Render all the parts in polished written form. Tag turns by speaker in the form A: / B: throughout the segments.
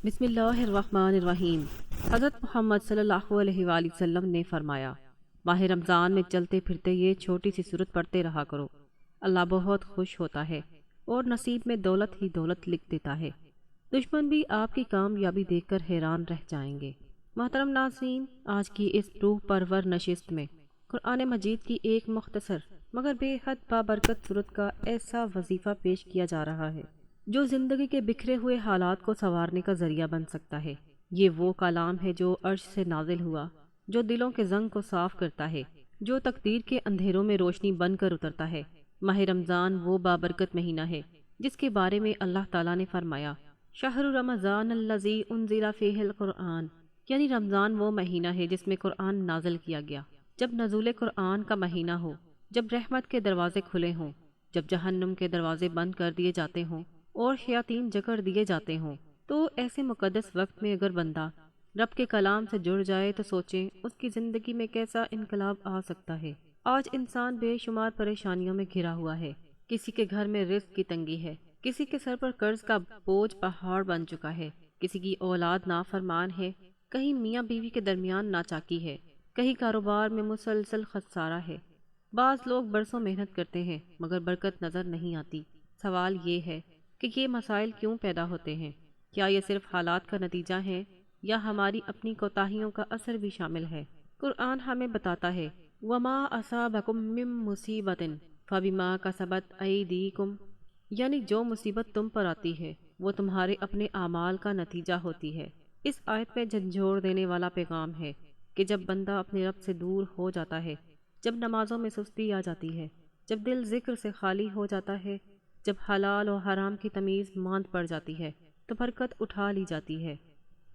A: بسم اللہ الرحمن الرحیم۔ حضرت محمد صلی اللہ علیہ وآلہ وسلم نے فرمایا، ماہ رمضان میں چلتے پھرتے یہ چھوٹی سی سورت پڑھتے رہا کرو، اللہ بہت خوش ہوتا ہے اور نصیب میں دولت ہی دولت لکھ دیتا ہے۔ دشمن بھی آپ کی کامیابی دیکھ کر حیران رہ جائیں گے۔ محترم ناظرین، آج کی اس روح پرور نشست میں قرآن مجید کی ایک مختصر مگر بے حد بابرکت سورت کا ایسا وظیفہ پیش کیا جا رہا ہے جو زندگی کے بکھرے ہوئے حالات کو سنوارنے کا ذریعہ بن سکتا ہے۔ یہ وہ کلام ہے جو عرش سے نازل ہوا، جو دلوں کے زنگ کو صاف کرتا ہے، جو تقدیر کے اندھیروں میں روشنی بن کر اترتا ہے۔ ماہ رمضان وہ بابرکت مہینہ ہے جس کے بارے میں اللہ تعالیٰ نے فرمایا، شہر رمضان الذی انزل فیہ القرآن، یعنی رمضان وہ مہینہ ہے جس میں قرآن نازل کیا گیا۔ جب نزول قرآن کا مہینہ ہو، جب رحمت کے دروازے کھلے ہوں، جب جہنم کے دروازے بند کر دیے جاتے ہوں اور شیاطین جکڑ دیے جاتے ہوں، تو ایسے مقدس وقت میں اگر بندہ رب کے کلام سے جڑ جائے تو سوچیں اس کی زندگی میں کیسا انقلاب آ سکتا ہے۔ آج انسان بے شمار پریشانیوں میں گھرا ہوا ہے، کسی کے گھر میں رزق کی تنگی ہے، کسی کے سر پر قرض کا بوجھ پہاڑ بن چکا ہے، کسی کی اولاد نافرمان ہے، کہیں میاں بیوی کے درمیان ناچاکی ہے، کہیں کاروبار میں مسلسل خسارہ ہے۔ بعض لوگ برسوں محنت کرتے ہیں مگر برکت نظر نہیں آتی۔ سوال یہ ہے کہ یہ مسائل کیوں پیدا ہوتے ہیں؟ کیا یہ صرف حالات کا نتیجہ ہے یا ہماری اپنی کوتاہیوں کا اثر بھی شامل ہے؟ قرآن ہمیں بتاتا ہے، وَمَا أَصَابَكُم مِّن مُّصِيبَةٍ فَبِمَا كَسَبَتْ أَيْدِيكُمْ، یعنی جو مصیبت تم پر آتی ہے وہ تمہارے اپنے اعمال کا نتیجہ ہوتی ہے۔ اس آیت میں جھنجھوڑ دینے والا پیغام ہے کہ جب بندہ اپنے رب سے دور ہو جاتا ہے، جب نمازوں میں سستی آ جاتی ہے، جب دل ذکر سے خالی ہو جاتا ہے، جب حلال و حرام کی تمیز ماند پڑ جاتی ہے تو برکت اٹھا لی جاتی ہے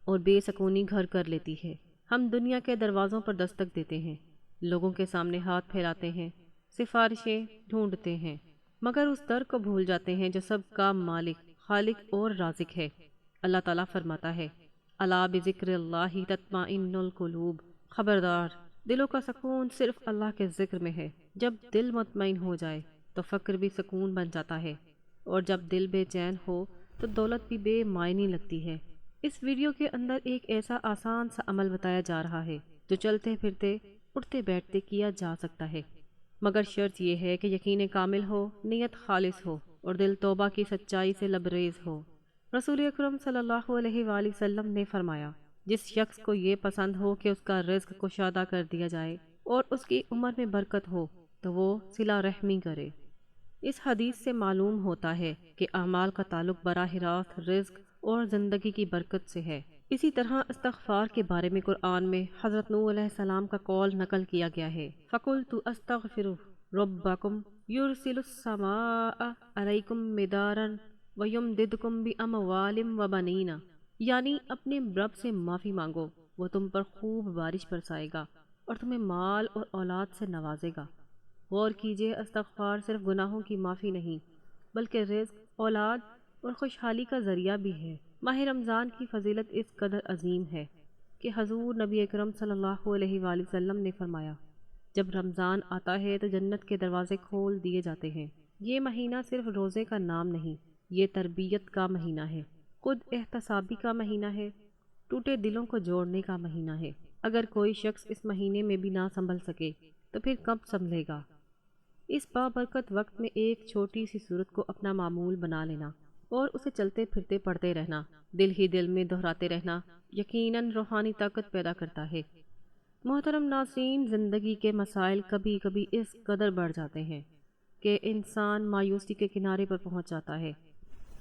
A: اور بے سکونی گھر کر لیتی ہے۔ ہم دنیا کے دروازوں پر دستک دیتے ہیں، لوگوں کے سامنے ہاتھ پھیلاتے ہیں، سفارشیں ڈھونڈتے ہیں، مگر اس در کو بھول جاتے ہیں جو سب کا مالک، خالق اور رازق ہے۔ اللہ تعالیٰ فرماتا ہے، الا بذکر اللہ تطمئن القلوب، خبردار، دلوں کا سکون صرف اللہ کے ذکر میں ہے۔ جب دل مطمئن ہو جائے تو فقر بھی سکون بن جاتا ہے، اور جب دل بے چین ہو تو دولت بھی بے معنی لگتی ہے۔ اس ویڈیو کے اندر ایک ایسا آسان سا عمل بتایا جا رہا ہے جو چلتے پھرتے، اٹھتے بیٹھتے کیا جا سکتا ہے، مگر شرط یہ ہے کہ یقین کامل ہو، نیت خالص ہو اور دل توبہ کی سچائی سے لبریز ہو۔ رسول اکرم صلی اللہ علیہ وآلہ وسلم نے فرمایا، جس شخص کو یہ پسند ہو کہ اس کا رزق کشادہ کر دیا جائے اور اس کی عمر میں برکت ہو تو وہ صلہ رحمی کرے۔ اس حدیث سے معلوم ہوتا ہے کہ اعمال کا تعلق براہ راست رزق اور زندگی کی برکت سے ہے۔ اسی طرح استغفار کے بارے میں قرآن میں حضرت نوح علیہ السلام کا قول نقل کیا گیا ہے، فَقُلْتُ أَسْتَغْفِرُ رَبَّكُمْ يُرْسِلُ السَّمَاءَ عَلَيْكُمْ مِدْرَارًا وَيُمْدِدْكُمْ بِأَمْوَالٍ وَبَنِينَ، یعنی اپنے رب سے معافی مانگو، وہ تم پر خوب بارش برسائے گا اور تمہیں مال اور اولاد سے نوازے گا۔ غور کیجئے، استغفار صرف گناہوں کی معافی نہیں بلکہ رزق، اولاد اور خوشحالی کا ذریعہ بھی ہے۔ ماہ رمضان کی فضیلت اس قدر عظیم ہے کہ حضور نبی اکرم صلی اللہ علیہ وآلہ وسلم نے فرمایا، جب رمضان آتا ہے تو جنت کے دروازے کھول دیے جاتے ہیں۔ یہ مہینہ صرف روزے کا نام نہیں، یہ تربیت کا مہینہ ہے، خود احتسابی کا مہینہ ہے، ٹوٹے دلوں کو جوڑنے کا مہینہ ہے۔ اگر کوئی شخص اس مہینے میں بھی نہ سنبھل سکے تو پھر کب سنبھلے گا؟ اس بابرکت وقت میں ایک چھوٹی سی سورت کو اپنا معمول بنا لینا اور اسے چلتے پھرتے پڑھتے رہنا، دل ہی دل میں دہراتے رہنا، یقیناً روحانی طاقت پیدا کرتا ہے۔ محترم ناظرین، زندگی کے مسائل کبھی کبھی اس قدر بڑھ جاتے ہیں کہ انسان مایوسی کے کنارے پر پہنچ جاتا ہے۔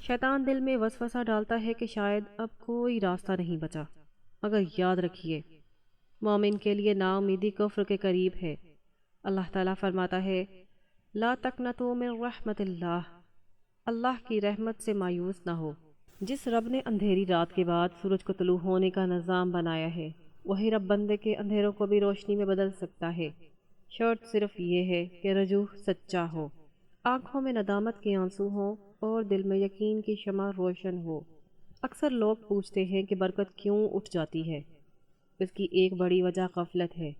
A: شیطان دل میں وسوسہ ڈالتا ہے کہ شاید اب کوئی راستہ نہیں بچا، مگر یاد رکھیے، مومن کے لیے نا امیدی کفر کے قریب ہے۔ اللہ تعالیٰ فرماتا ہے، لا تقنطوا من رحمت اللہ، اللہ کی رحمت سے مایوس نہ ہو۔ جس رب نے اندھیری رات کے بعد سورج کو طلوع ہونے کا نظام بنایا ہے، وہی رب بندے کے اندھیروں کو بھی روشنی میں بدل سکتا ہے۔ شرط صرف یہ ہے کہ رجوع سچا ہو، آنکھوں میں ندامت کے آنسو ہوں اور دل میں یقین کی شمع روشن ہو۔ اکثر لوگ پوچھتے ہیں کہ برکت کیوں اٹھ جاتی ہے؟ اس کی ایک بڑی وجہ غفلت ہے۔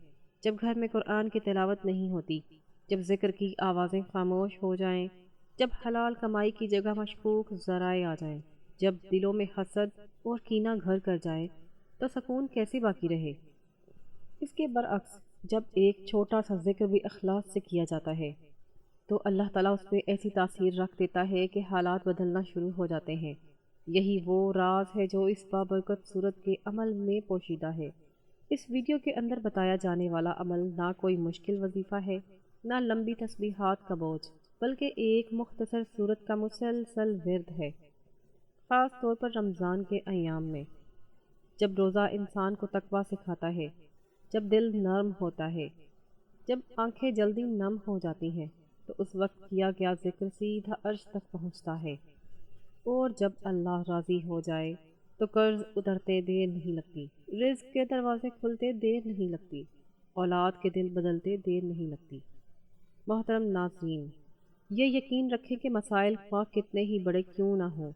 A: جب گھر میں قرآن کی تلاوت نہیں ہوتی، جب ذکر کی آوازیں خاموش ہو جائیں، جب حلال کمائی کی جگہ مشکوک ذرائع آ جائیں، جب دلوں میں حسد اور کینہ گھر کر جائے تو سکون کیسے باقی رہے؟ اس کے برعکس جب ایک چھوٹا سا ذکر بھی اخلاص سے کیا جاتا ہے تو اللہ تعالیٰ اس پہ ایسی تاثیر رکھ دیتا ہے کہ حالات بدلنا شروع ہو جاتے ہیں۔ یہی وہ راز ہے جو اس بابرکت صورت کے عمل میں پوشیدہ ہے۔ اس ویڈیو کے اندر بتایا جانے والا عمل نہ کوئی مشکل وظیفہ ہے، نہ لمبی تسبیحات کا بوجھ، بلکہ ایک مختصر صورت کا مسلسل ورد ہے، خاص طور پر رمضان کے ایام میں، جب روزہ انسان کو تقویٰ سکھاتا ہے، جب دل نرم ہوتا ہے، جب آنکھیں جلدی نم ہو جاتی ہیں تو اس وقت کیا گیا ذکر سیدھا عرش تک پہنچتا ہے، اور جب اللہ راضی ہو جائے تو قرض اترتے دیر نہیں لگتی، رزق کے دروازے کھلتے دیر نہیں لگتی، اولاد کے دل بدلتے دیر نہیں لگتی۔ محترم ناظرین، یہ یقین رکھیں کہ مسائل خواہ کتنے ہی بڑے کیوں نہ ہوں،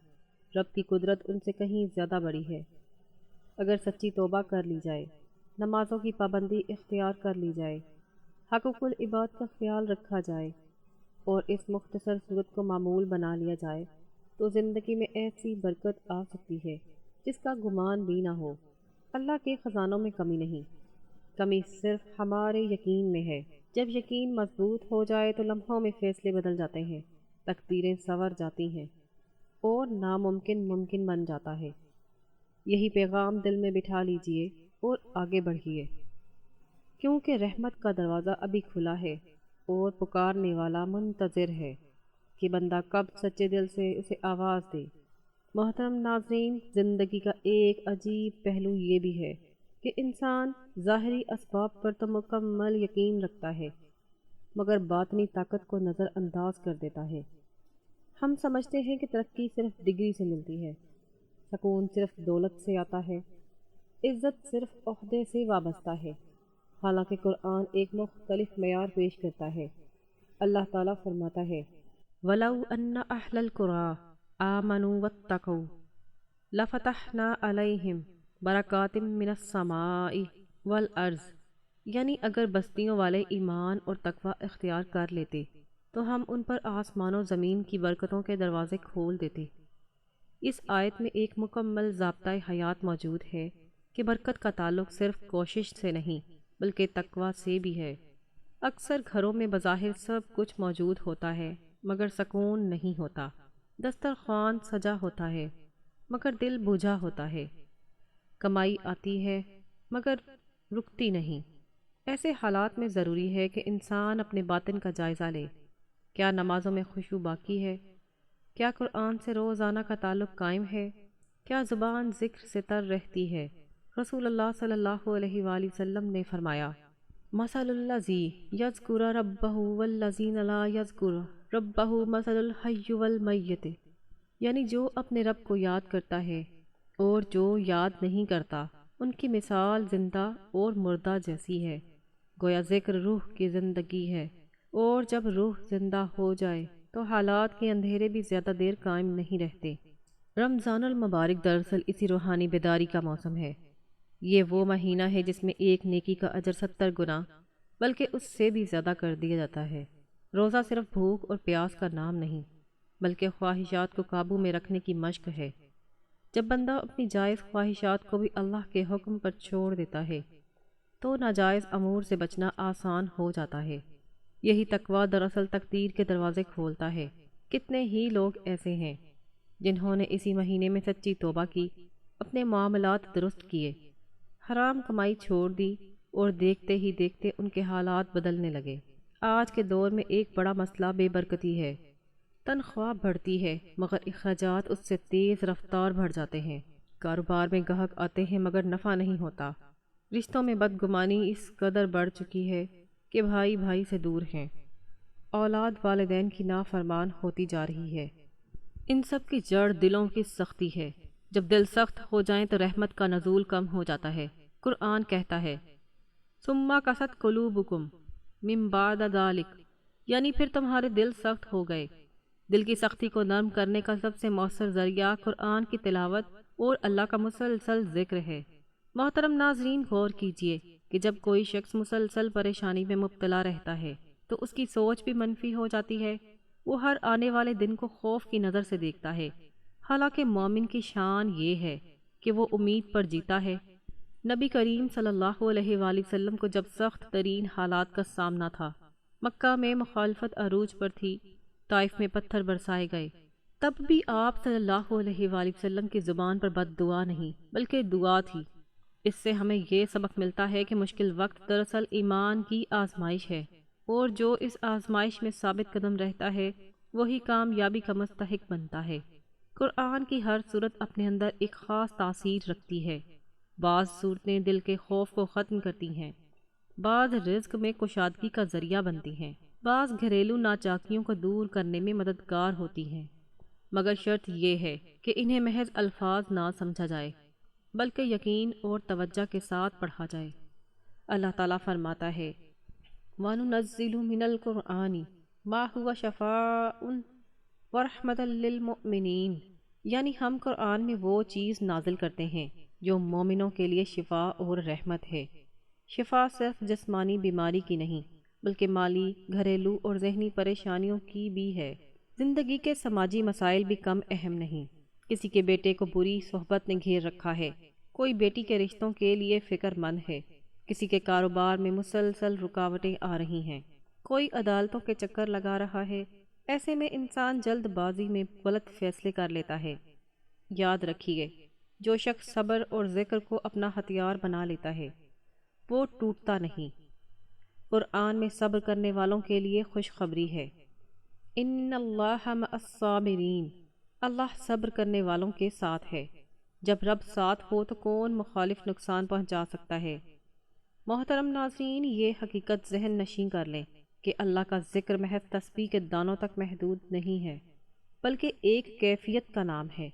A: رب کی قدرت ان سے کہیں زیادہ بڑی ہے۔ اگر سچی توبہ کر لی جائے، نمازوں کی پابندی اختیار کر لی جائے، حقوق العباد کا خیال رکھا جائے اور اس مختصر صورت کو معمول بنا لیا جائے تو زندگی میں ایسی برکت آ سکتی ہے جس کا گمان بھی نہ ہو۔ اللہ کے خزانوں میں کمی نہیں، کمی صرف ہمارے یقین میں ہے۔ جب یقین مضبوط ہو جائے تو لمحوں میں فیصلے بدل جاتے ہیں، تقدیریں سنور جاتی ہیں اور ناممکن ممکن بن جاتا ہے۔ یہی پیغام دل میں بٹھا لیجئے اور آگے بڑھیے، کیونکہ رحمت کا دروازہ ابھی کھلا ہے اور پکارنے والا منتظر ہے کہ بندہ کب سچے دل سے اسے آواز دے۔ محترم ناظرین، زندگی کا ایک عجیب پہلو یہ بھی ہے کہ انسان ظاہری اسباب پر تو مکمل یقین رکھتا ہے مگر باطنی طاقت کو نظر انداز کر دیتا ہے۔ ہم سمجھتے ہیں کہ ترقی صرف ڈگری سے ملتی ہے، سکون صرف دولت سے آتا ہے، عزت صرف عہدے سے وابستہ ہے، حالانکہ قرآن ایک مختلف معیار پیش کرتا ہے۔ اللہ تعالیٰ فرماتا ہے، وَلَوْ أَنَّ أَهْلَ الْقُرَىٰ آمَنُوا وَاتَّقَوْا لَفَتَحْنَا عَلَيْهِمْ بَرَكَاتٍ مِّنَ السَّمَاءِ وَالْأَرْضِ، یعنی اگر بستیوں والے ایمان اور تقوی اختیار کر لیتے تو ہم ان پر آسمان و زمین کی برکتوں کے دروازے کھول دیتے۔ اس آیت میں ایک مکمل ضابطۂ حیات موجود ہے کہ برکت کا تعلق صرف کوشش سے نہیں بلکہ تقوی سے بھی ہے۔ اکثر گھروں میں بظاہر سب کچھ موجود ہوتا ہے مگر سکون نہیں ہوتا، دسترخوان سجا ہوتا ہے مگر دل بجھا ہوتا ہے، کمائی آتی ہے مگر رکتی نہیں۔ ایسے حالات میں ضروری ہے کہ انسان اپنے باطن کا جائزہ لے۔ کیا نمازوں میں خشوع باقی ہے؟ کیا قرآن سے روزانہ کا تعلق قائم ہے؟ کیا زبان ذکر سے تر رہتی ہے؟ رسول اللہ صلی اللہ علیہ وآلہ وسلم نے فرمایا، مثل الذی یذکر ربہ والذین لا یذکر ربہ مثل الحی والمیت، یعنی جو اپنے رب کو یاد کرتا ہے اور جو یاد نہیں کرتا، ان کی مثال زندہ اور مردہ جیسی ہے۔ گویا ذکر روح کی زندگی ہے، اور جب روح زندہ ہو جائے تو حالات کے اندھیرے بھی زیادہ دیر قائم نہیں رہتے۔ رمضان المبارک دراصل اسی روحانی بیداری کا موسم ہے۔ یہ وہ مہینہ ہے جس میں ایک نیکی کا اجر 70 گنا بلکہ اس سے بھی زیادہ کر دیا جاتا ہے۔ روزہ صرف بھوک اور پیاس کا نام نہیں بلکہ خواہشات کو قابو میں رکھنے کی مشق ہے۔ جب بندہ اپنی جائز خواہشات کو بھی اللہ کے حکم پر چھوڑ دیتا ہے تو ناجائز امور سے بچنا آسان ہو جاتا ہے۔ یہی تقویٰ دراصل تقدیر کے دروازے کھولتا ہے۔ کتنے ہی لوگ ایسے ہیں جنہوں نے اسی مہینے میں سچی توبہ کی، اپنے معاملات درست کیے، حرام کمائی چھوڑ دی اور دیکھتے ہی دیکھتے ان کے حالات بدلنے لگے۔ آج کے دور میں ایک بڑا مسئلہ بے برکتی ہے۔ تنخواہ بڑھتی ہے مگر اخراجات اس سے تیز رفتار بڑھ جاتے ہیں۔ کاروبار میں گاہک آتے ہیں مگر نفع نہیں ہوتا۔ رشتوں میں بدگمانی اس قدر بڑھ چکی ہے کہ بھائی بھائی سے دور ہیں۔ اولاد والدین کی نافرمان ہوتی جا رہی ہے۔ ان سب کی جڑ دلوں کی سختی ہے۔ جب دل سخت ہو جائیں تو رحمت کا نزول کم ہو جاتا ہے۔ قرآن کہتا ہے، ثم قست قلوبکم من بعد ذلک، یعنی پھر تمہارے دل سخت ہو گئے۔ دل کی سختی کو نرم کرنے کا سب سے مؤثر ذریعہ قرآن کی تلاوت اور اللہ کا مسلسل ذکر ہے۔ محترم ناظرین، غور کیجئے کہ جب کوئی شخص مسلسل پریشانی میں مبتلا رہتا ہے تو اس کی سوچ بھی منفی ہو جاتی ہے۔ وہ ہر آنے والے دن کو خوف کی نظر سے دیکھتا ہے، حالانکہ مومن کی شان یہ ہے کہ وہ امید پر جیتا ہے۔ نبی کریم صلی اللہ علیہ وآلہ وسلم کو جب سخت ترین حالات کا سامنا تھا، مکہ میں مخالفت عروج پر تھی، طائف میں پتھر برسائے گئے، تب بھی آپ صلی اللہ علیہ وآلہ وسلم کی زبان پر بد دعا نہیں بلکہ دعا تھی۔ اس سے ہمیں یہ سبق ملتا ہے کہ مشکل وقت دراصل ایمان کی آزمائش ہے، اور جو اس آزمائش میں ثابت قدم رہتا ہے وہی کامیابی کا مستحق بنتا ہے۔ قرآن کی ہر صورت اپنے اندر ایک خاص تاثیر رکھتی ہے۔ بعض صورتیں دل کے خوف کو ختم کرتی ہیں، بعض رزق میں کشادگی کا ذریعہ بنتی ہیں، بعض گھریلو ناچاکیوں کو دور کرنے میں مددگار ہوتی ہیں، مگر شرط یہ ہے کہ انہیں محض الفاظ نہ سمجھا جائے بلکہ یقین اور توجہ کے ساتھ پڑھا جائے۔ اللہ تعالیٰ فرماتا ہے وَنُنَزِّلُ مِنَ الْقُرْآنِ مَا هُوَ شِفَاءٌ وَرَحْمَةً لِّلْمُؤْمِنِينَ، یعنی ہم قرآن میں وہ چیز نازل کرتے ہیں جو مومنوں کے لیے شفا اور رحمت ہے۔ شفا صرف جسمانی بیماری کی نہیں بلکہ مالی، گھریلو اور ذہنی پریشانیوں کی بھی ہے۔ زندگی کے سماجی مسائل بھی کم اہم نہیں۔ کسی کے بیٹے کو بری صحبت نے گھیر رکھا ہے، کوئی بیٹی کے رشتوں کے لیے فکر مند ہے، کسی کے کاروبار میں مسلسل رکاوٹیں آ رہی ہیں، کوئی عدالتوں کے چکر لگا رہا ہے۔ ایسے میں انسان جلد بازی میں غلط فیصلے کر لیتا ہے۔ یاد رکھیے، جو شخص صبر اور ذکر کو اپنا ہتھیار بنا لیتا ہے وہ ٹوٹتا نہیں۔ قرآن میں صبر کرنے والوں کے لیے خوشخبری ہے، ان اللہ مع الصابرین، اللہ صبر کرنے والوں کے ساتھ ہے۔ جب رب ساتھ ہو تو کون مخالف نقصان پہنچا سکتا ہے؟ محترم ناظرین، یہ حقیقت ذہن نشین کر لیں کہ اللہ کا ذکر محض تسبیح کے دانوں تک محدود نہیں ہے بلکہ ایک کیفیت کا نام ہے۔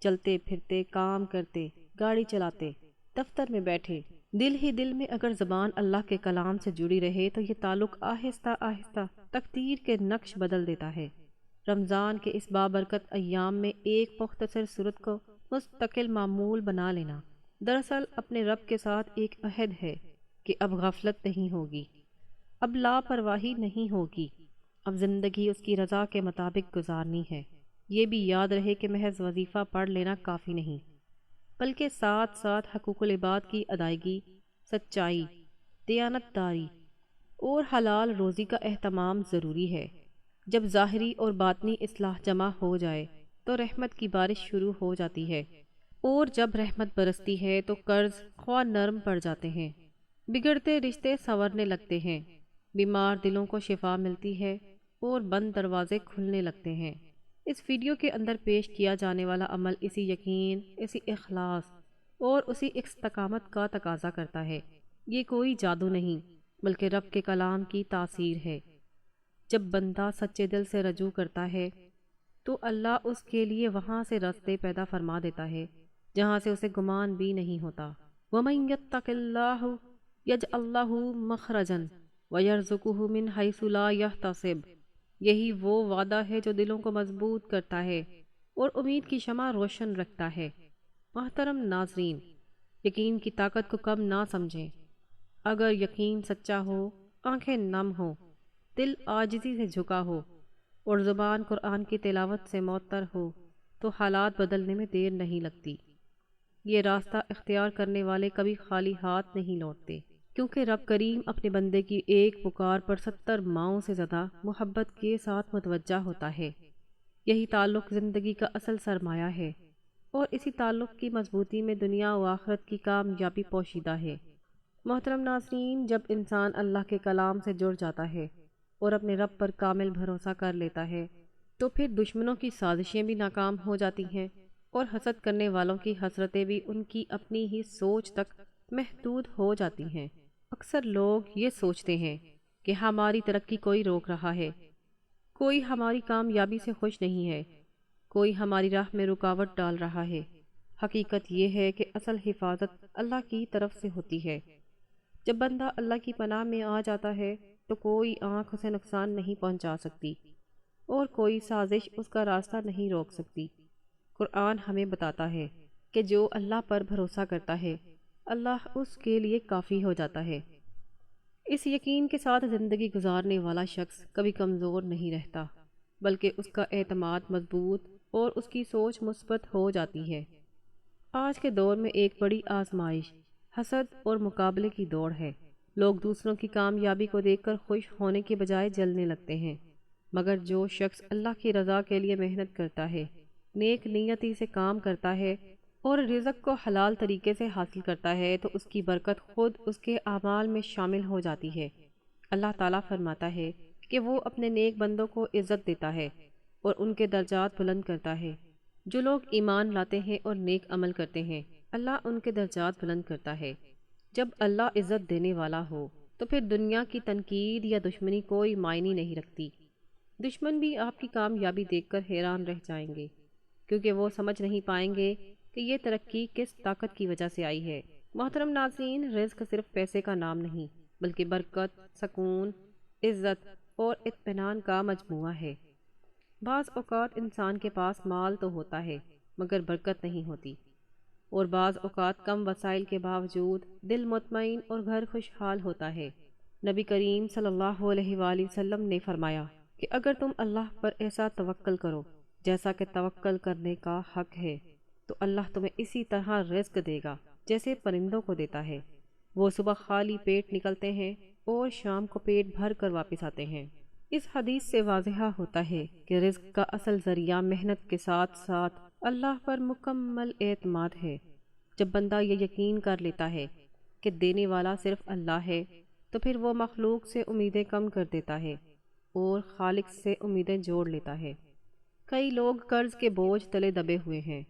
A: چلتے پھرتے، کام کرتے، گاڑی چلاتے، دفتر میں بیٹھے، دل ہی دل میں اگر زبان اللہ کے کلام سے جڑی رہے تو یہ تعلق آہستہ آہستہ تقدیر کے نقش بدل دیتا ہے۔ رمضان کے اس بابرکت ایام میں ایک مختصر صورت کو مستقل معمول بنا لینا دراصل اپنے رب کے ساتھ ایک عہد ہے کہ اب غفلت نہیں ہوگی، اب لاپرواہی نہیں ہوگی، اب زندگی اس کی رضا کے مطابق گزارنی ہے۔ یہ بھی یاد رہے کہ محض وظیفہ پڑھ لینا کافی نہیں بلکہ ساتھ ساتھ حقوق العباد کی ادائیگی، سچائی، دیانت داری اور حلال روزی کا اہتمام ضروری ہے۔ جب ظاہری اور باطنی اصلاح جمع ہو جائے تو رحمت کی بارش شروع ہو جاتی ہے، اور جب رحمت برستی ہے تو قرض خواہ نرم پڑ جاتے ہیں، بگڑتے رشتے سنورنے لگتے ہیں، بیمار دلوں کو شفا ملتی ہے اور بند دروازے کھلنے لگتے ہیں۔ اس ویڈیو کے اندر پیش کیا جانے والا عمل اسی یقین، اسی اخلاص اور اسی استقامت کا تقاضا کرتا ہے۔ یہ کوئی جادو نہیں بلکہ رب کے کلام کی تاثیر ہے۔ جب بندہ سچے دل سے رجوع کرتا ہے تو اللہ اس کے لیے وہاں سے راستے پیدا فرما دیتا ہے جہاں سے اسے گمان بھی نہیں ہوتا۔ وَمَن يَتَّقِ اللَّهَ يَجْعَل لَّهُ مَخْرَجًا وَيَرْزُقْهُ مِنْ حَيْثُ لَا يَحْتَسِبُ، یہی وہ وعدہ ہے جو دلوں کو مضبوط کرتا ہے اور امید کی شمع روشن رکھتا ہے۔ محترم ناظرین، یقین کی طاقت کو کم نہ سمجھیں۔ اگر یقین سچا ہو، آنکھیں نم ہو، دل عاجزی سے جھکا ہو اور زبان قرآن کی تلاوت سے معطر ہو تو حالات بدلنے میں دیر نہیں لگتی۔ یہ راستہ اختیار کرنے والے کبھی خالی ہاتھ نہیں لوٹتے، کیونکہ رب کریم اپنے بندے کی ایک پکار پر 70 ماؤں سے زیادہ محبت کے ساتھ متوجہ ہوتا ہے۔ یہی تعلق زندگی کا اصل سرمایہ ہے، اور اسی تعلق کی مضبوطی میں دنیا و آخرت کی کامیابی پوشیدہ ہے۔ محترم ناظرین، جب انسان اللہ کے کلام سے جڑ جاتا ہے اور اپنے رب پر کامل بھروسہ کر لیتا ہے تو پھر دشمنوں کی سازشیں بھی ناکام ہو جاتی ہیں اور حسد کرنے والوں کی حسرتیں بھی ان کی اپنی ہی سوچ تک محدود ہو جاتی ہیں۔ اکثر لوگ یہ سوچتے ہیں کہ ہماری ترقی کوئی روک رہا ہے، کوئی ہماری کامیابی سے خوش نہیں ہے، کوئی ہماری راہ میں رکاوٹ ڈال رہا ہے۔ حقیقت یہ ہے کہ اصل حفاظت اللہ کی طرف سے ہوتی ہے۔ جب بندہ اللہ کی پناہ میں آ جاتا ہے تو کوئی آنکھ اسے نقصان نہیں پہنچا سکتی اور کوئی سازش اس کا راستہ نہیں روک سکتی۔ قرآن ہمیں بتاتا ہے کہ جو اللہ پر بھروسہ کرتا ہے اللہ اس کے لیے کافی ہو جاتا ہے۔ اس یقین کے ساتھ زندگی گزارنے والا شخص کبھی کمزور نہیں رہتا بلکہ اس کا اعتماد مضبوط اور اس کی سوچ مثبت ہو جاتی ہے۔ آج کے دور میں ایک بڑی آزمائش حسد اور مقابلے کی دوڑ ہے۔ لوگ دوسروں کی کامیابی کو دیکھ کر خوش ہونے کے بجائے جلنے لگتے ہیں، مگر جو شخص اللہ کی رضا کے لیے محنت کرتا ہے، نیک نیتی سے کام کرتا ہے اور رزق کو حلال طریقے سے حاصل کرتا ہے تو اس کی برکت خود اس کے اعمال میں شامل ہو جاتی ہے۔ اللہ تعالیٰ فرماتا ہے کہ وہ اپنے نیک بندوں کو عزت دیتا ہے اور ان کے درجات بلند کرتا ہے۔ جو لوگ ایمان لاتے ہیں اور نیک عمل کرتے ہیں، اللہ ان کے درجات بلند کرتا ہے۔ جب اللہ عزت دینے والا ہو تو پھر دنیا کی تنقید یا دشمنی کوئی معنی نہیں رکھتی۔ دشمن بھی آپ کی کامیابی دیکھ کر حیران رہ جائیں گے، کیونکہ وہ سمجھ نہیں پائیں گے کہ یہ ترقی کس طاقت کی وجہ سے آئی ہے۔ محترم ناظرین، رزق صرف پیسے کا نام نہیں، بلکہ برکت، سکون، عزت اور اطمینان کا مجموعہ ہے۔ بعض اوقات انسان کے پاس مال تو ہوتا ہے مگر برکت نہیں ہوتی، اور بعض اوقات کم وسائل کے باوجود دل مطمئن اور گھر خوشحال ہوتا ہے۔ نبی کریم صلی اللہ علیہ وآلہ وسلم نے فرمایا کہ اگر تم اللہ پر ایسا توکل کرو جیسا کہ توکل کرنے کا حق ہے تو اللہ تمہیں اسی طرح رزق دے گا جیسے پرندوں کو دیتا ہے۔ وہ صبح خالی پیٹ نکلتے ہیں اور شام کو پیٹ بھر کر واپس آتے ہیں۔ اس حدیث سے واضح ہوتا ہے کہ رزق کا اصل ذریعہ محنت کے ساتھ ساتھ اللہ پر مکمل اعتماد ہے۔ جب بندہ یہ یقین کر لیتا ہے کہ دینے والا صرف اللہ ہے تو پھر وہ مخلوق سے امیدیں کم کر دیتا ہے اور خالق سے امیدیں جوڑ لیتا ہے۔ کئی لوگ قرض کے بوجھ تلے دبے ہوئے ہیں۔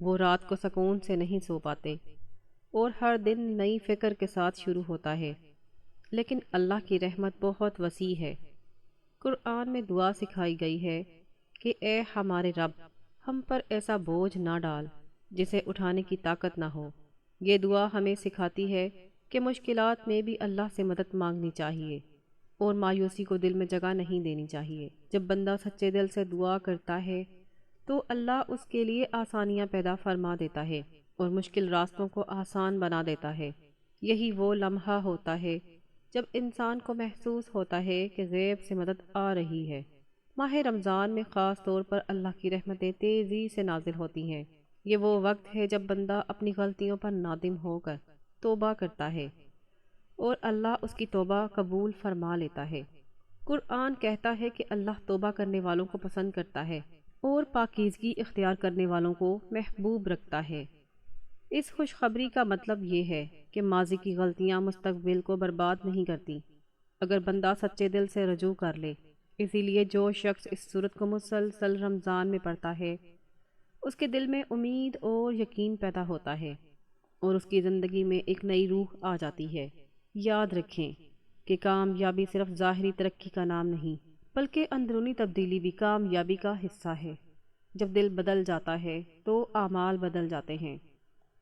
A: وہ رات کو سکون سے نہیں سو پاتے اور ہر دن نئی فکر کے ساتھ شروع ہوتا ہے، لیکن اللہ کی رحمت بہت وسیع ہے۔ قرآن میں دعا سکھائی گئی ہے کہ اے ہمارے رب، ہم پر ایسا بوجھ نہ ڈال جسے اٹھانے کی طاقت نہ ہو۔ یہ دعا ہمیں سکھاتی ہے کہ مشکلات میں بھی اللہ سے مدد مانگنی چاہیے اور مایوسی کو دل میں جگہ نہیں دینی چاہیے۔ جب بندہ سچے دل سے دعا کرتا ہے تو اللہ اس کے لیے آسانیاں پیدا فرما دیتا ہے اور مشکل راستوں کو آسان بنا دیتا ہے۔ یہی وہ لمحہ ہوتا ہے جب انسان کو محسوس ہوتا ہے کہ غیب سے مدد آ رہی ہے۔ ماہ رمضان میں خاص طور پر اللہ کی رحمتیں تیزی سے نازل ہوتی ہیں۔ یہ وہ وقت ہے جب بندہ اپنی غلطیوں پر نادم ہو کر توبہ کرتا ہے اور اللہ اس کی توبہ قبول فرما لیتا ہے۔ قرآن کہتا ہے کہ اللہ توبہ کرنے والوں کو پسند کرتا ہے اور پاکیزگی اختیار کرنے والوں کو محبوب رکھتا ہے۔ اس خوشخبری کا مطلب یہ ہے کہ ماضی کی غلطیاں مستقبل کو برباد نہیں کرتی اگر بندہ سچے دل سے رجوع کر لے۔ اسی لیے جو شخص اس سورت کو مسلسل رمضان میں پڑھتا ہے اس کے دل میں امید اور یقین پیدا ہوتا ہے اور اس کی زندگی میں ایک نئی روح آ جاتی ہے۔ یاد رکھیں کہ کامیابی صرف ظاہری ترقی کا نام نہیں بلکہ اندرونی تبدیلی بھی کامیابی کا حصہ ہے۔ جب دل بدل جاتا ہے تو اعمال بدل جاتے ہیں،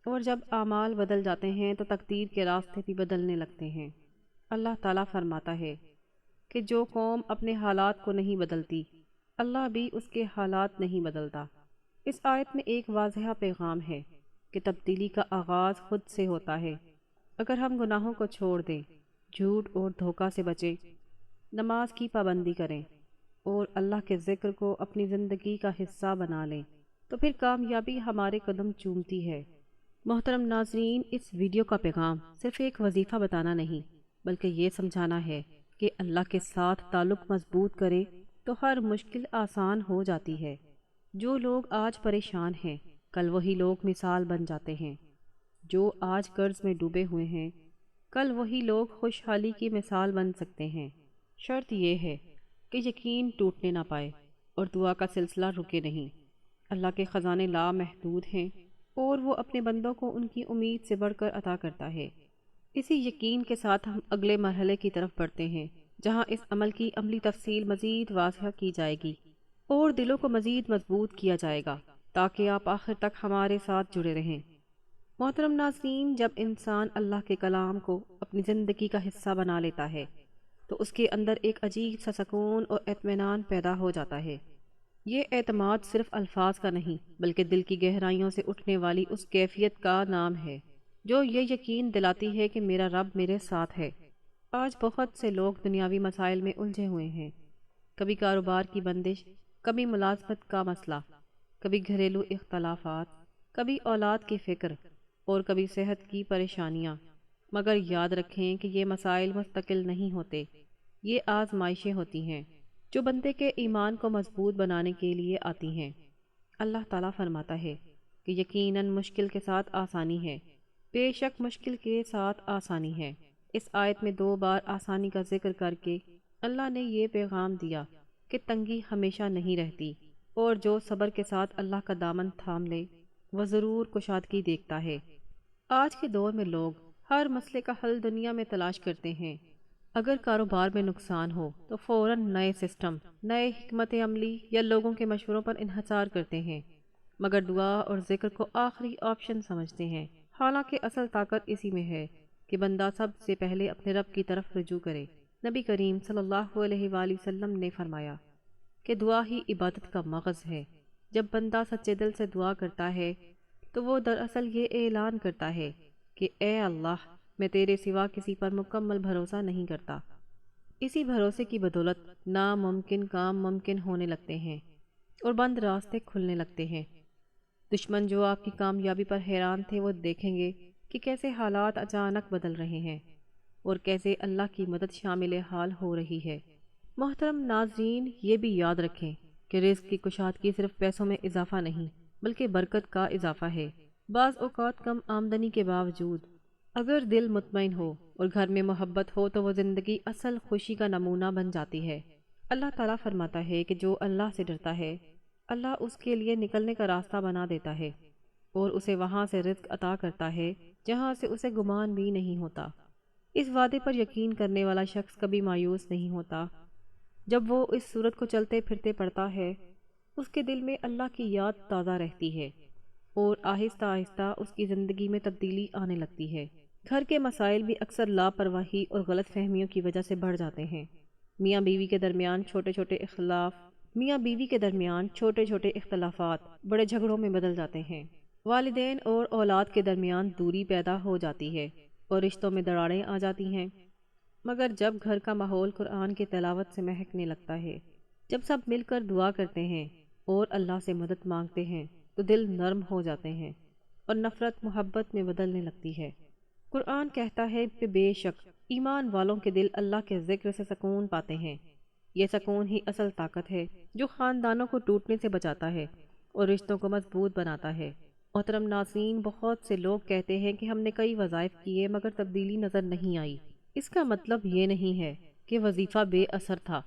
A: اور جب اعمال بدل جاتے ہیں تو تقدیر کے راستے بھی بدلنے لگتے ہیں۔ اللہ تعالیٰ فرماتا ہے کہ جو قوم اپنے حالات کو نہیں بدلتی، اللہ بھی اس کے حالات نہیں بدلتا۔ اس آیت میں ایک واضح پیغام ہے کہ تبدیلی کا آغاز خود سے ہوتا ہے۔ اگر ہم گناہوں کو چھوڑ دیں، جھوٹ اور دھوکہ سے بچیں، نماز کی پابندی کریں اور اللہ کے ذکر کو اپنی زندگی کا حصہ بنا لیں تو پھر کامیابی ہمارے قدم چومتی ہے۔ محترم ناظرین، اس ویڈیو کا پیغام صرف ایک وظیفہ بتانا نہیں بلکہ یہ سمجھانا ہے کہ اللہ کے ساتھ تعلق مضبوط کرے تو ہر مشکل آسان ہو جاتی ہے۔ جو لوگ آج پریشان ہیں کل وہی لوگ مثال بن جاتے ہیں۔ جو آج قرض میں ڈوبے ہوئے ہیں کل وہی لوگ خوشحالی کی مثال بن سکتے ہیں۔ شرط یہ ہے کہ یقین ٹوٹنے نہ پائے اور دعا کا سلسلہ رکے نہیں۔ اللہ کے خزانے لامحدود ہیں اور وہ اپنے بندوں کو ان کی امید سے بڑھ کر عطا کرتا ہے۔ اسی یقین کے ساتھ ہم اگلے مرحلے کی طرف بڑھتے ہیں جہاں اس عمل کی عملی تفصیل مزید واضح کی جائے گی اور دلوں کو مزید مضبوط کیا جائے گا تاکہ آپ آخر تک ہمارے ساتھ جڑے رہیں۔ محترم ناظرین، جب انسان اللہ کے کلام کو اپنی زندگی کا حصہ بنا لیتا ہے تو اس کے اندر ایک عجیب سا سکون اور اطمینان پیدا ہو جاتا ہے۔ یہ اعتماد صرف الفاظ کا نہیں بلکہ دل کی گہرائیوں سے اٹھنے والی اس کیفیت کا نام ہے جو یہ یقین دلاتی ہے کہ میرا رب میرے ساتھ ہے۔ آج بہت سے لوگ دنیاوی مسائل میں الجھے ہوئے ہیں، کبھی کاروبار کی بندش، کبھی ملازمت کا مسئلہ، کبھی گھریلو اختلافات، کبھی اولاد کی فکر اور کبھی صحت کی پریشانیاں۔ مگر یاد رکھیں کہ یہ مسائل مستقل نہیں ہوتے، یہ آزمائشیں ہوتی ہیں جو بندے کے ایمان کو مضبوط بنانے کے لیے آتی ہیں۔ اللہ تعالیٰ فرماتا ہے کہ یقیناً مشکل کے ساتھ آسانی ہے، بے شک مشکل کے ساتھ آسانی ہے۔ اس آیت میں 2 بار آسانی کا ذکر کر کے اللہ نے یہ پیغام دیا کہ تنگی ہمیشہ نہیں رہتی، اور جو صبر کے ساتھ اللہ کا دامن تھام لے وہ ضرور کشادگی دیکھتا ہے۔ آج کے دور میں لوگ ہر مسئلے کا حل دنیا میں تلاش کرتے ہیں۔ اگر کاروبار میں نقصان ہو تو فوراً نئے سسٹم، نئے حکمت عملی یا لوگوں کے مشوروں پر انحصار کرتے ہیں، مگر دعا اور ذکر کو آخری آپشن سمجھتے ہیں۔ حالانکہ اصل طاقت اسی میں ہے کہ بندہ سب سے پہلے اپنے رب کی طرف رجوع کرے۔ نبی کریم صلی اللہ علیہ وآلہ وسلم نے فرمایا کہ دعا ہی عبادت کا مغز ہے۔ جب بندہ سچے دل سے دعا کرتا ہے تو وہ دراصل یہ اعلان کرتا ہے کہ اے اللہ، میں تیرے سوا کسی پر مکمل بھروسہ نہیں کرتا۔ اسی بھروسے کی بدولت ناممکن کام ممکن ہونے لگتے ہیں اور بند راستے کھلنے لگتے ہیں۔ دشمن جو آپ کی کامیابی پر حیران تھے وہ دیکھیں گے کہ کیسے حالات اچانک بدل رہے ہیں اور کیسے اللہ کی مدد شامل حال ہو رہی ہے۔ محترم ناظرین، یہ بھی یاد رکھیں کہ رزق کی کشادگی صرف پیسوں میں اضافہ نہیں بلکہ برکت کا اضافہ ہے۔ بعض اوقات کم آمدنی کے باوجود اگر دل مطمئن ہو اور گھر میں محبت ہو تو وہ زندگی اصل خوشی کا نمونہ بن جاتی ہے۔ اللہ تعالیٰ فرماتا ہے کہ جو اللہ سے ڈرتا ہے اللہ اس کے لیے نکلنے کا راستہ بنا دیتا ہے اور اسے وہاں سے رزق عطا کرتا ہے جہاں سے اسے گمان بھی نہیں ہوتا۔ اس وعدے پر یقین کرنے والا شخص کبھی مایوس نہیں ہوتا۔ جب وہ اس صورت کو چلتے پھرتے پڑتا ہے اس کے دل میں اللہ کی یاد تازہ رہتی ہے اور آہستہ آہستہ اس کی زندگی میں تبدیلی آنے لگتی ہے۔ گھر کے مسائل بھی اکثر لاپرواہی اور غلط فہمیوں کی وجہ سے بڑھ جاتے ہیں۔ میاں بیوی کے درمیان چھوٹے چھوٹے اختلافات بڑے جھگڑوں میں بدل جاتے ہیں۔ والدین اور اولاد کے درمیان دوری پیدا ہو جاتی ہے اور رشتوں میں دراڑیں آ جاتی ہیں۔ مگر جب گھر کا ماحول قرآن کی تلاوت سے مہکنے لگتا ہے، جب سب مل کر دعا کرتے ہیں اور اللہ سے مدد مانگتے ہیں تو دل نرم ہو جاتے ہیں اور نفرت محبت میں بدلنے لگتی ہے۔ قرآن کہتا ہے کہ بے شک ایمان والوں کے دل اللہ کے ذکر سے سکون پاتے ہیں۔ یہ سکون ہی اصل طاقت ہے جو خاندانوں کو ٹوٹنے سے بچاتا ہے اور رشتوں کو مضبوط بناتا ہے۔ محترم ناظرین، بہت سے لوگ کہتے ہیں کہ ہم نے کئی وظائف کیے مگر تبدیلی نظر نہیں آئی۔ اس کا مطلب یہ نہیں ہے کہ وظیفہ بے اثر تھا،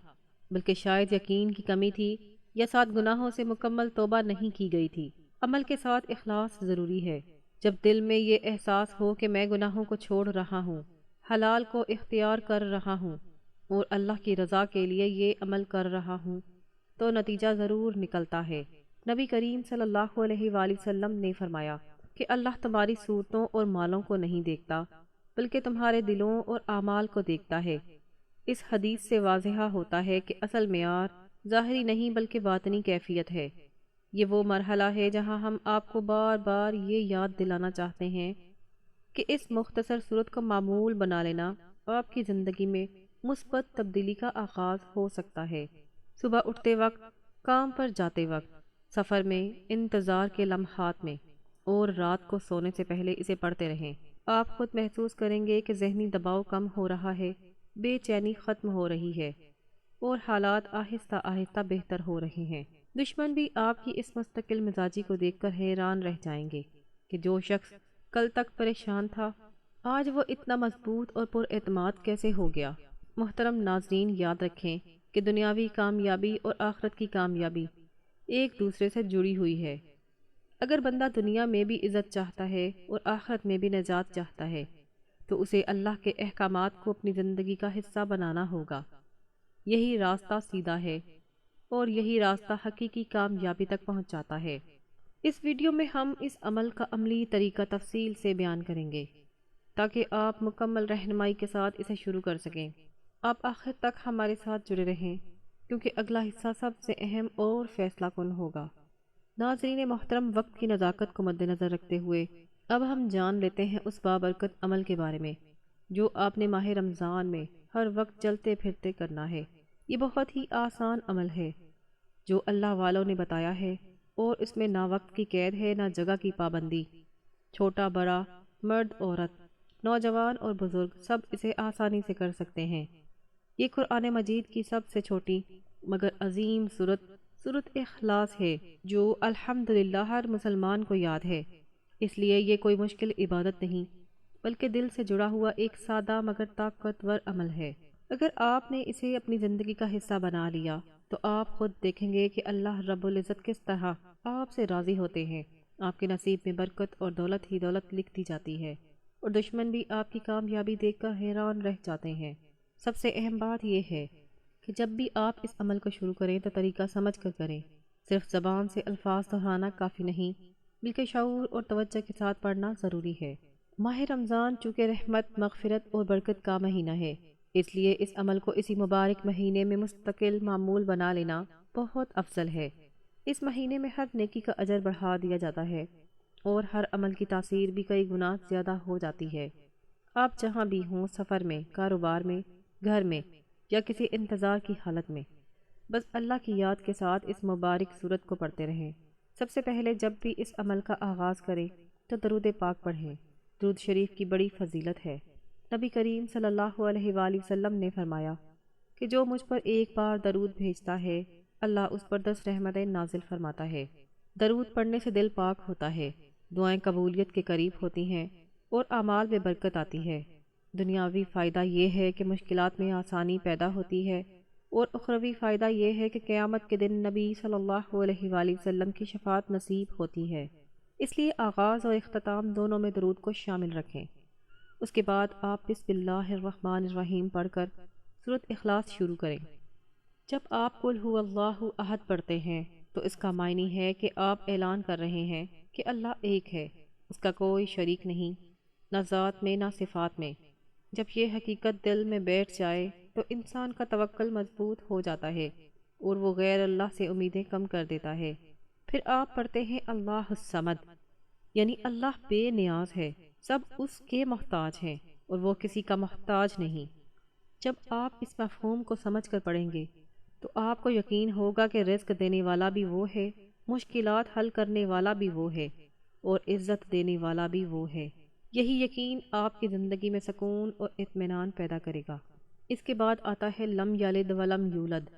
A: بلکہ شاید یقین کی کمی تھی یا ساتھ گناہوں سے مکمل توبہ نہیں کی گئی تھی۔ عمل کے ساتھ اخلاص ضروری ہے۔ جب دل میں یہ احساس ہو کہ میں گناہوں کو چھوڑ رہا ہوں، حلال کو اختیار کر رہا ہوں اور اللہ کی رضا کے لیے یہ عمل کر رہا ہوں تو نتیجہ ضرور نکلتا ہے۔ نبی کریم صلی اللہ علیہ وآلہ وسلم نے فرمایا کہ اللہ تمہاری صورتوں اور مالوں کو نہیں دیکھتا بلکہ تمہارے دلوں اور اعمال کو دیکھتا ہے۔ اس حدیث سے واضح ہوتا ہے کہ اصل معیار ظاہری نہیں بلکہ باطنی کیفیت ہے۔ یہ وہ مرحلہ ہے جہاں ہم آپ کو بار بار یہ یاد دلانا چاہتے ہیں کہ اس مختصر صورت کو معمول بنا لینا آپ کی زندگی میں مثبت تبدیلی کا آغاز ہو سکتا ہے۔ صبح اٹھتے وقت، کام پر جاتے وقت، سفر میں، انتظار کے لمحات میں اور رات کو سونے سے پہلے اسے پڑھتے رہیں۔ آپ خود محسوس کریں گے کہ ذہنی دباؤ کم ہو رہا ہے، بے چینی ختم ہو رہی ہے اور حالات آہستہ آہستہ بہتر ہو رہے ہیں۔ دشمن بھی آپ کی اس مستقل مزاجی کو دیکھ کر حیران رہ جائیں گے کہ جو شخص کل تک پریشان تھا آج وہ اتنا مضبوط اور پر اعتماد کیسے ہو گیا۔ محترم ناظرین، یاد رکھیں کہ دنیاوی کامیابی اور آخرت کی کامیابی ایک دوسرے سے جڑی ہوئی ہے۔ اگر بندہ دنیا میں بھی عزت چاہتا ہے اور آخرت میں بھی نجات چاہتا ہے تو اسے اللہ کے احکامات کو اپنی زندگی کا حصہ بنانا ہوگا۔ یہی راستہ سیدھا ہے اور یہی راستہ حقیقی کامیابی تک پہنچاتا ہے۔ اس ویڈیو میں ہم اس عمل کا عملی طریقہ تفصیل سے بیان کریں گے تاکہ آپ مکمل رہنمائی کے ساتھ اسے شروع کر سکیں۔ آپ آخر تک ہمارے ساتھ جڑے رہیں کیونکہ اگلا حصہ سب سے اہم اور فیصلہ کن ہوگا۔ ناظرین محترم، وقت کی نزاکت کو مد نظر رکھتے ہوئے اب ہم جان لیتے ہیں اس بابرکت عمل کے بارے میں جو آپ نے ماہ رمضان میں ہر وقت چلتے پھرتے کرنا ہے۔ یہ بہت ہی آسان عمل ہے جو اللہ والوں نے بتایا ہے اور اس میں نہ وقت کی قید ہے نہ جگہ کی پابندی۔ چھوٹا بڑا، مرد عورت، نوجوان اور بزرگ سب اسے آسانی سے کر سکتے ہیں۔ یہ قرآن مجید کی سب سے چھوٹی مگر عظیم سورۃ اخلاص ہے، جو الحمدللہ ہر مسلمان کو یاد ہے۔ اس لیے یہ کوئی مشکل عبادت نہیں، بلکہ دل سے جڑا ہوا ایک سادہ مگر طاقتور عمل ہے۔ اگر آپ نے اسے اپنی زندگی کا حصہ بنا لیا تو آپ خود دیکھیں گے کہ اللہ رب العزت کس طرح آپ سے راضی ہوتے ہیں۔ آپ کے نصیب میں برکت اور دولت ہی دولت لکھ دی جاتی ہے، اور دشمن بھی آپ کی کامیابی دیکھ کر حیران رہ جاتے ہیں۔ سب سے اہم بات یہ ہے کہ جب بھی آپ اس عمل کو شروع کریں تو طریقہ سمجھ کر کریں۔ صرف زبان سے الفاظ دہرانا کافی نہیں، بلکہ شعور اور توجہ کے ساتھ پڑھنا ضروری ہے۔ ماہ رمضان چونکہ رحمت، مغفرت اور برکت کا مہینہ ہے، اس لیے اس عمل کو اسی مبارک مہینے میں مستقل معمول بنا لینا بہت افضل ہے۔ اس مہینے میں ہر نیکی کا اجر بڑھا دیا جاتا ہے اور ہر عمل کی تاثیر بھی کئی گنا زیادہ ہو جاتی ہے۔ آپ جہاں بھی ہوں، سفر میں، کاروبار میں، گھر میں یا کسی انتظار کی حالت میں، بس اللہ کی یاد کے ساتھ اس مبارک سورت کو پڑھتے رہیں۔ سب سے پہلے جب بھی اس عمل کا آغاز کریں تو درود پاک پڑھیں۔ درود شریف کی بڑی فضیلت ہے۔ نبی کریم صلی اللہ علیہ وآلہ وسلم نے فرمایا کہ جو مجھ پر ایک بار درود بھیجتا ہے، اللہ اس پر 10 رحمتیں نازل فرماتا ہے۔ درود پڑھنے سے دل پاک ہوتا ہے، دعائیں قبولیت کے قریب ہوتی ہیں اور اعمال میں برکت آتی ہے۔ دنیاوی فائدہ یہ ہے کہ مشکلات میں آسانی پیدا ہوتی ہے، اور اخروی فائدہ یہ ہے کہ قیامت کے دن نبی صلی اللہ علیہ وآلہ وسلم کی شفاعت نصیب ہوتی ہے۔ اس لیے آغاز اور اختتام دونوں میں درود کو شامل رکھیں۔ اس کے بعد آپ بسم اللہ الرحمن الرحیم پڑھ کر سورۃ اخلاص شروع کریں۔ جب آپ قل ھو اللہ احد پڑھتے ہیں تو اس کا معنی ہے کہ آپ اعلان کر رہے ہیں کہ اللہ ایک ہے، اس کا کوئی شریک نہیں، نہ ذات میں نہ صفات میں۔ جب یہ حقیقت دل میں بیٹھ جائے تو انسان کا توکل مضبوط ہو جاتا ہے اور وہ غیر اللہ سے امیدیں کم کر دیتا ہے۔ پھر آپ پڑھتے ہیں اللہ الصمد، یعنی اللہ بے نیاز ہے، سب اس کے محتاج ہیں اور وہ کسی کا محتاج نہیں۔ جب آپ اس مفہوم کو سمجھ کر پڑھیں گے تو آپ کو یقین ہوگا کہ رزق دینے والا بھی وہ ہے، مشکلات حل کرنے والا بھی وہ ہے، اور عزت دینے والا بھی وہ ہے۔ یہی یقین آپ کی زندگی میں سکون اور اطمینان پیدا کرے گا۔ اس کے بعد آتا ہے لم یلد ولم یولد،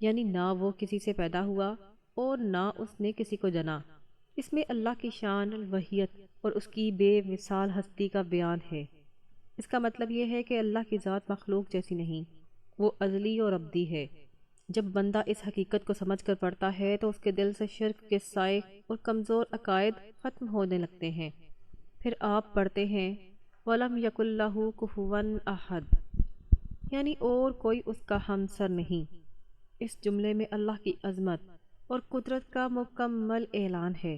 A: یعنی نہ وہ کسی سے پیدا ہوا اور نہ اس نے کسی کو جنا۔ اس میں اللہ کی شان الوحیت اور اس کی بے مثال ہستی کا بیان ہے۔ اس کا مطلب یہ ہے کہ اللہ کی ذات مخلوق جیسی نہیں، وہ ازلی اور ابدی ہے۔ جب بندہ اس حقیقت کو سمجھ کر پڑھتا ہے تو اس کے دل سے شرک کے سائے اور کمزور عقائد ختم ہونے لگتے ہیں۔ پھر آپ پڑھتے ہیں وَلَمْ يَكُنْ لَهُ كُفُوًا أَحَدٌ، یعنی اور کوئی اس کا ہمسر نہیں۔ اس جملے میں اللہ کی عظمت اور قدرت کا مکمل اعلان ہے۔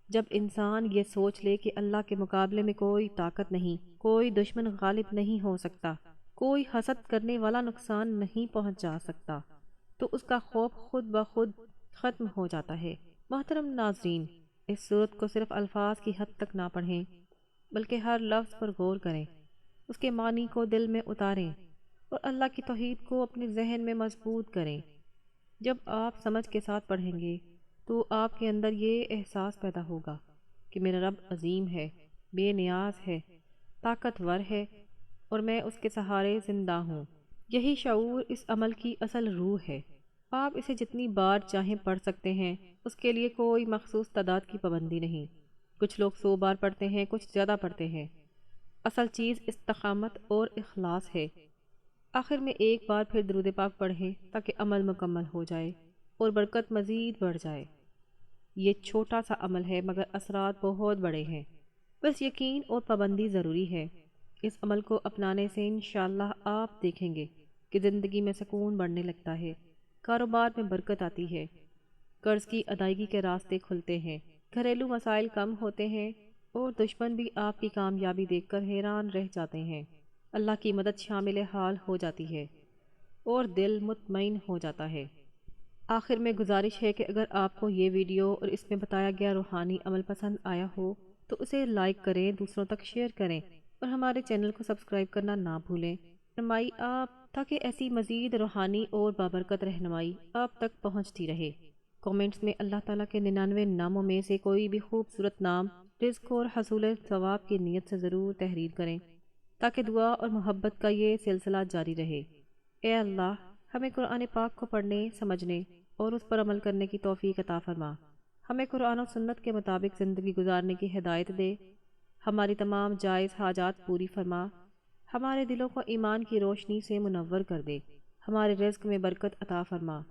A: جب انسان یہ سوچ لے کہ اللہ کے مقابلے میں کوئی طاقت نہیں، کوئی دشمن غالب نہیں ہو سکتا، کوئی حسد کرنے والا نقصان نہیں پہنچا سکتا، تو اس کا خوف خود بخود ختم ہو جاتا ہے۔ محترم ناظرین، اس صورت کو صرف الفاظ کی حد تک نہ پڑھیں، بلکہ ہر لفظ پر غور کریں، اس کے معنی کو دل میں اتاریں اور اللہ کی توحید کو اپنے ذہن میں مضبوط کریں۔ جب آپ سمجھ کے ساتھ پڑھیں گے تو آپ کے اندر یہ احساس پیدا ہوگا کہ میرا رب عظیم ہے، بے نیاز ہے، طاقتور ہے اور میں اس کے سہارے زندہ ہوں۔ یہی شعور اس عمل کی اصل روح ہے۔ آپ اسے جتنی بار چاہیں پڑھ سکتے ہیں، اس کے لیے کوئی مخصوص تعداد کی پابندی نہیں۔ کچھ لوگ 100 بار پڑھتے ہیں، کچھ زیادہ پڑھتے ہیں۔ اصل چیز استقامت اور اخلاص ہے۔ آخر میں ایک بار پھر درود پاک پڑھیں تاکہ عمل مکمل ہو جائے اور برکت مزید بڑھ جائے۔ یہ چھوٹا سا عمل ہے مگر اثرات بہت بڑے ہیں، بس یقین اور پابندی ضروری ہے۔ اس عمل کو اپنانے سے انشاءاللہ آپ دیکھیں گے کہ زندگی میں سکون بڑھنے لگتا ہے، کاروبار میں برکت آتی ہے، قرض کی ادائیگی کے راستے کھلتے ہیں، گھریلو مسائل کم ہوتے ہیں اور دشمن بھی آپ کی کامیابی دیکھ کر حیران رہ جاتے ہیں۔ اللہ کی مدد شامل حال ہو جاتی ہے اور دل مطمئن ہو جاتا ہے۔ آخر میں گزارش ہے کہ اگر آپ کو یہ ویڈیو اور اس میں بتایا گیا روحانی عمل پسند آیا ہو تو اسے لائک کریں، دوسروں تک شیئر کریں اور ہمارے چینل کو سبسکرائب کرنا نہ بھولیں۔ رہنمائی آپ تاکہ ایسی مزید روحانی اور بابرکت رہنمائی آپ تک پہنچتی رہے۔ کومنٹس میں اللہ تعالیٰ کے 99 ناموں میں سے کوئی بھی خوبصورت نام رزق اور حصول ثواب کی نیت سے ضرور تحریر کریں تاکہ دعا اور محبت کا یہ سلسلہ جاری رہے۔ اے اللہ، ہمیں قرآن پاک کو پڑھنے، سمجھنے اور اس پر عمل کرنے کی توفیق عطا فرما۔ ہمیں قرآن و سنت کے مطابق زندگی گزارنے کی ہدایت دے، ہماری تمام جائز حاجات پوری فرما، ہمارے دلوں کو ایمان کی روشنی سے منور کر دے، ہمارے رزق میں برکت عطا فرما،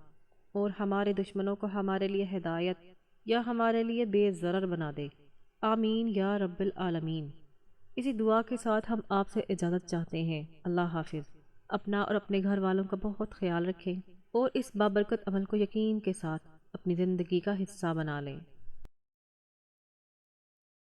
A: اور ہمارے دشمنوں کو ہمارے لیے ہدایت یا ہمارے لیے بے ضرر بنا دے۔ آمین یا رب العالمین۔ اسی دعا کے ساتھ ہم آپ سے اجازت چاہتے ہیں۔ اللہ حافظ۔ اپنا اور اپنے گھر والوں کا بہت خیال رکھیں اور اس بابرکت عمل کو یقین کے ساتھ اپنی زندگی کا حصہ بنا لیں۔